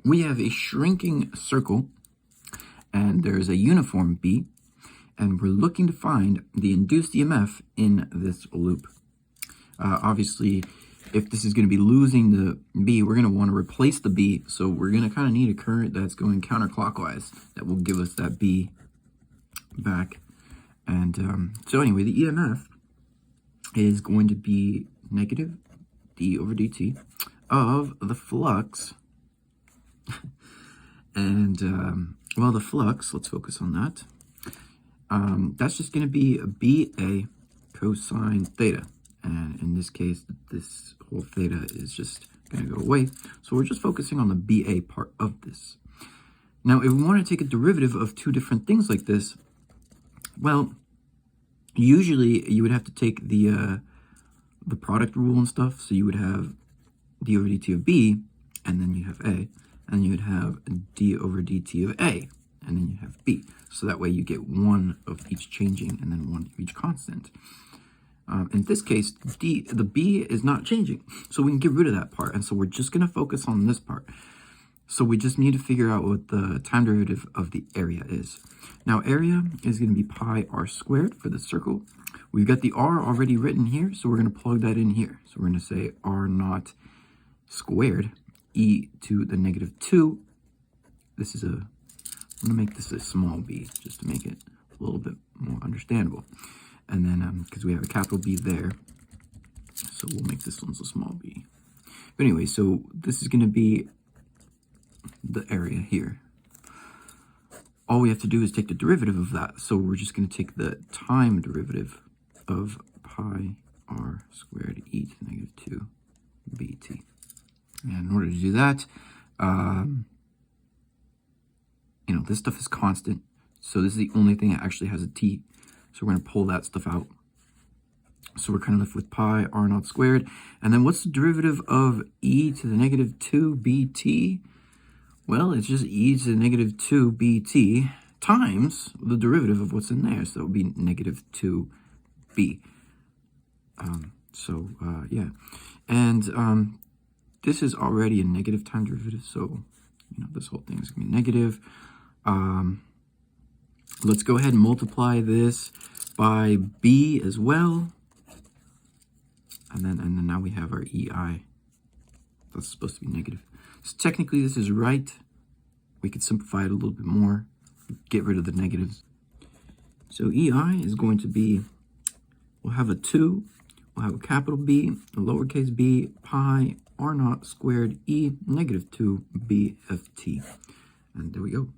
we have a shrinking circle, and there's a uniform B, and we're looking to find the induced EMF in this loop. Obviously, if this is going to be losing the B, we're going to want to replace the B, so we're going to kind of need a current that's going counterclockwise that will give us that B back. And so anyway, the EMF is going to be negative d over dt of the flux. And well, the flux, let's focus on that. That's just going to be a BA cosine theta. And in this case, this whole theta is just going to go away. So we're just focusing on the BA part of this. Now, if we want to take a derivative of two different things like this, well, usually you would have to take the product rule and stuff. So you would have d over dt of B, and then you have A, and you would have d over dt of A, and then you have B. So that way you get one of each changing and then one of each constant. In this case, the B is not changing, so we can get rid of that part. And so we're just going to focus on this part. So we just need to figure out what the time derivative of the area is. Now, area is going to be pi r squared for the circle. We've got the r already written here, so we're going to plug that in here. So we're going to say r naught squared e to the negative 2. This is I'm going to make this a small b, just to make it a little bit more understandable. And then, because we have a capital B there, so we'll make this one a small b. But anyway, so this is going to be the area here. All we have to do is take the derivative of that. So we're just going to take the time derivative of pi r squared e to the negative 2 bt. And in order to do that, this stuff is constant. So this is the only thing that actually has a t. So we're going to pull that stuff out. So we're kind of left with pi r naught squared. And then what's the derivative of e to the negative 2 bt? Well, it's just e to the negative 2 bt times the derivative of what's in there. So it would be negative 2b. Yeah. And this is already a negative time derivative. So, this whole thing is going to be negative. Let's go ahead and multiply this by b as well. And then now we have our EI. That's supposed to be negative. So technically this is right. We could simplify it a little bit more, get rid of the negatives. So EI is going to be, we'll have a 2, we'll have a capital B, a lowercase b, pi r naught squared e negative 2 b of t. And there we go.